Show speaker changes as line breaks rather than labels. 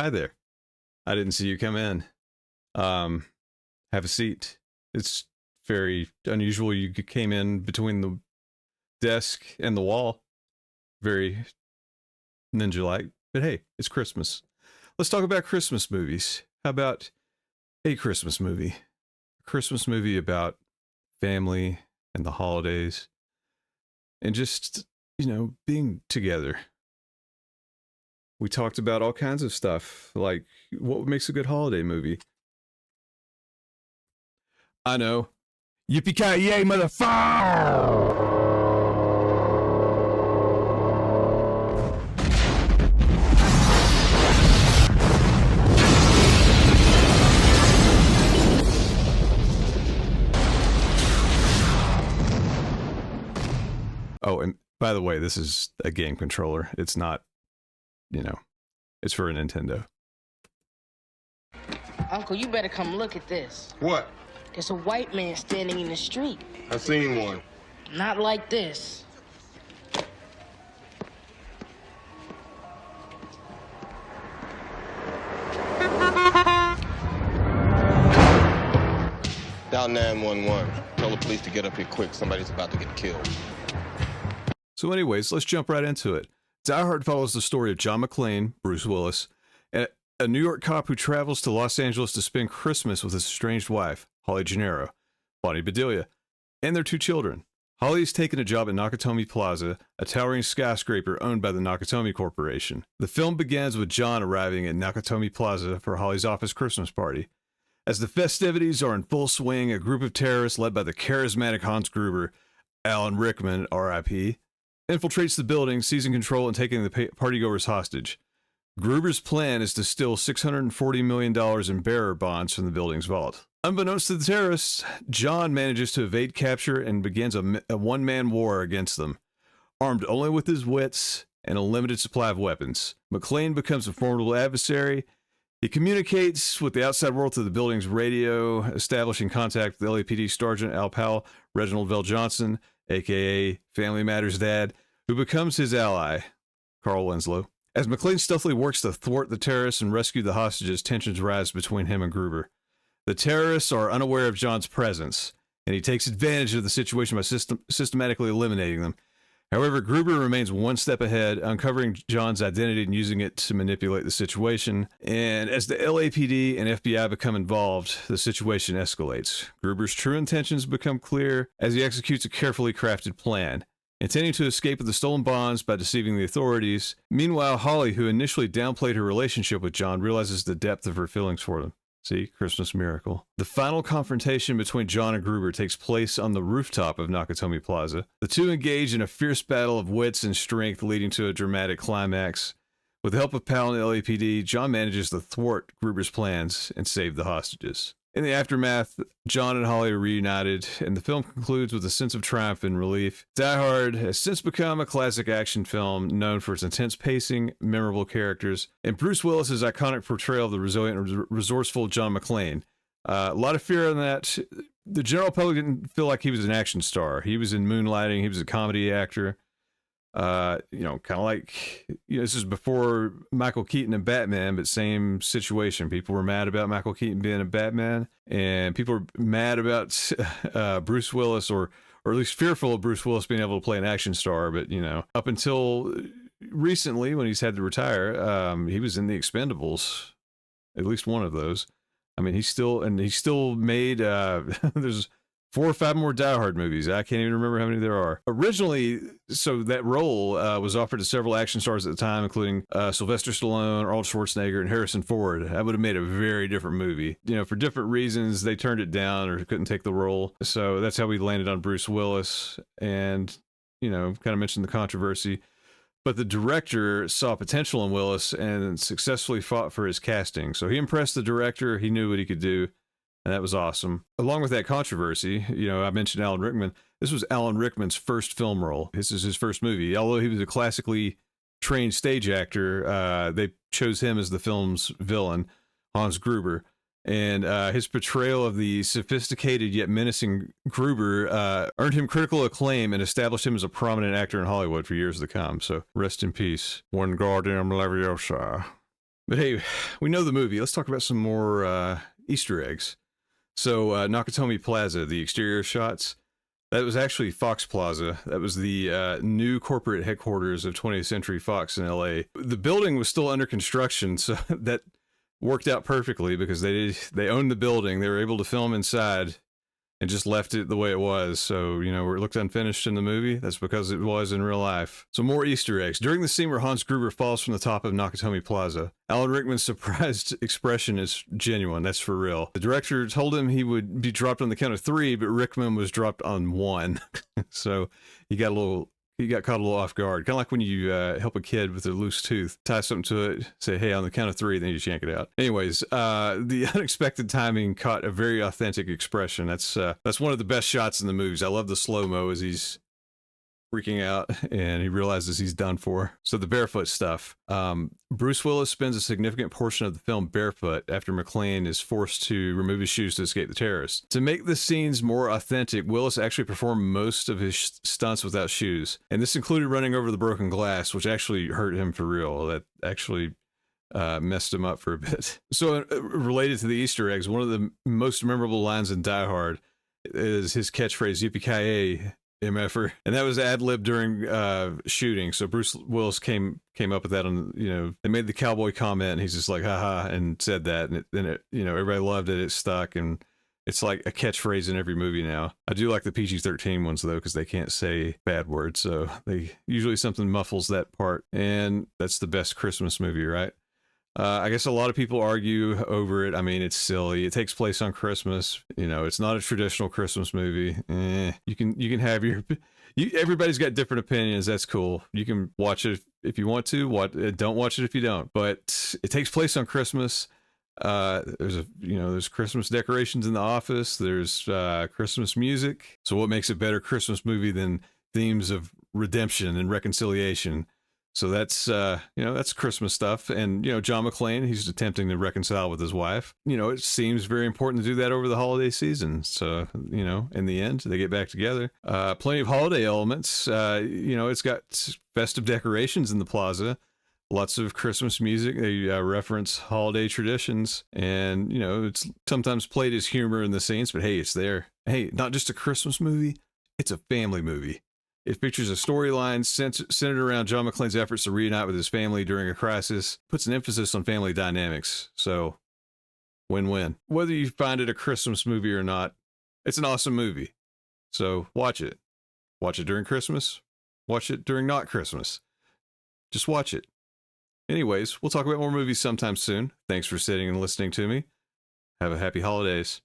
hi there. I didn't see you come in. Um, have a seat. It's very unusual. You came in between the desk and the wall. Very ninja-like. But hey, it's Christmas. Let's talk about Christmas movies. How about a Christmas movie? A Christmas movie about family and the holidays and just, being together. We talked about all kinds of stuff, like what makes a good holiday movie. I know. Yippee-ki-yay, motherfucker! Oh, and by the way, this is a game controller. It's not, it's for a Nintendo.
Uncle, you better come look at this.
What?
There's a white man standing in the street.
I seen one.
Not like this.
Dial 911. Tell the police to get up here quick. Somebody's about to get killed.
So anyways, let's jump right into it. Die Hard follows the story of John McClane, Bruce Willis, a New York cop who travels to Los Angeles to spend Christmas with his estranged wife, Holly Gennaro, Bonnie Bedelia, and their two children. Holly has taken a job at Nakatomi Plaza, a towering skyscraper owned by the Nakatomi Corporation. The film begins with John arriving at Nakatomi Plaza for Holly's office Christmas party. As the festivities are in full swing, a group of terrorists led by the charismatic Hans Gruber, Alan Rickman, R.I.P., infiltrates the building, seizing control and taking the partygoers hostage. Gruber's plan is to steal $640 million in bearer bonds from the building's vault. Unbeknownst to the terrorists, John manages to evade capture and begins a one-man war against them. Armed only with his wits and a limited supply of weapons, McClane becomes a formidable adversary. He communicates with the outside world through the building's radio, establishing contact with LAPD Sergeant Al Powell, Reginald VelJohnson, a.k.a. Family Matters Dad, who becomes his ally, Carl Winslow. As McClane stealthily works to thwart the terrorists and rescue the hostages, tensions rise between him and Gruber. The terrorists are unaware of John's presence, and he takes advantage of the situation by systematically eliminating them. However, Gruber remains one step ahead, uncovering John's identity and using it to manipulate the situation. And as the LAPD and FBI become involved, the situation escalates. Gruber's true intentions become clear as he executes a carefully crafted plan, intending to escape with the stolen bonds by deceiving the authorities. Meanwhile, Holly, who initially downplayed her relationship with John, realizes the depth of her feelings for him. See, Christmas miracle. The final confrontation between John and Gruber takes place on the rooftop of Nakatomi Plaza. The two engage in a fierce battle of wits and strength, leading to a dramatic climax. With the help of Powell and the LAPD, John manages to thwart Gruber's plans and save the hostages. In the aftermath, John and Holly are reunited, and the film concludes with a sense of triumph and relief. Die Hard has since become a classic action film known for its intense pacing, memorable characters, and Bruce Willis's iconic portrayal of the resilient and resourceful John McClane. A lot of fear on that. The general public didn't feel like he was an action star. He was in Moonlighting. He was a comedy actor. Kind of like, this is before Michael Keaton and Batman, but same situation. People were mad about Michael Keaton being a Batman, and people were mad about Bruce Willis, or at least fearful of Bruce Willis being able to play an action star. But, up until recently, when he's had to retire, he was in The Expendables, at least one of those. I mean, he still made, there's 4 or 5 more Die Hard movies. I can't even remember how many there are. Originally, so that role was offered to several action stars at the time, including Sylvester Stallone, Arnold Schwarzenegger, and Harrison Ford. That would have made a very different movie. For different reasons, they turned it down or couldn't take the role. So that's how we landed on Bruce Willis, and, kind of mentioned the controversy. But the director saw potential in Willis and successfully fought for his casting. So he impressed the director. He knew what he could do. And that was awesome. Along with that controversy, I mentioned Alan Rickman. This was Alan Rickman's first film role. This is his first movie. Although he was a classically trained stage actor, they chose him as the film's villain, Hans Gruber. And his portrayal of the sophisticated yet menacing Gruber earned him critical acclaim and established him as a prominent actor in Hollywood for years to come. So rest in peace. Wingardium Leviosa. But hey, we know the movie. Let's talk about some more Easter eggs. So Nakatomi Plaza, the exterior shots, that was actually Fox Plaza. That was the new corporate headquarters of 20th Century Fox in LA. The building was still under construction, so that worked out perfectly because they owned the building. They were able to film inside and just left it the way it was. So, you know, where it looked unfinished in the movie, that's because it was in real life. So more Easter eggs. During the scene where Hans Gruber falls from the top of Nakatomi Plaza, Alan Rickman's surprised expression is genuine. That's for real. The director told him he would be dropped on the count of 3, but Rickman was dropped on 1. So he got caught a little off guard. Kind of like when you help a kid with a loose tooth, tie something to it, say, hey, on the count of 3, then you just yank it out. Anyways, the unexpected timing caught a very authentic expression. That's one of the best shots in the movies. I love the slow-mo as he's freaking out and he realizes he's done for. So the barefoot stuff. Bruce Willis spends a significant portion of the film barefoot after McClane is forced to remove his shoes to escape the terrorists. To make the scenes more authentic, Willis actually performed most of his stunts without shoes. And this included running over the broken glass, which actually hurt him for real. That actually messed him up for a bit. So related to the Easter eggs, one of the most memorable lines in Die Hard is his catchphrase, "Yippee-ki-yay, MFer," and that was ad-lib during shooting. So Bruce Willis came up with that on, you know, they made the cowboy comment and he's just like, haha, and said that, and it, you know, everybody loved it. It stuck, and it's like a catchphrase in every movie now. I do like the PG-13 ones though, because they can't say bad words, so they usually something muffles that part, and that's the best Christmas movie, right? I guess a lot of people argue over it. I mean, it's silly. It takes place on Christmas. You know, it's not a traditional Christmas movie. You can have your... everybody's got different opinions. That's cool. You can watch it if you want to. Don't watch it if you don't. But it takes place on Christmas. There's Christmas decorations in the office. There's Christmas music. So what makes a better Christmas movie than themes of redemption and reconciliation? So that's, that's Christmas stuff. And, John McClane, he's attempting to reconcile with his wife. It seems very important to do that over the holiday season. So, in the end, they get back together. Plenty of holiday elements. It's got festive decorations in the plaza. Lots of Christmas music. They reference holiday traditions. And, it's sometimes played as humor in the scenes, but hey, it's there. Hey, not just a Christmas movie, it's a family movie. It features a storyline centered around John McClane's efforts to reunite with his family during a crisis, puts an emphasis on family dynamics. So, win-win. Whether you find it a Christmas movie or not, it's an awesome movie. So, watch it. Watch it during Christmas. Watch it during not Christmas. Just watch it. Anyways, we'll talk about more movies sometime soon. Thanks for sitting and listening to me. Have a happy holidays.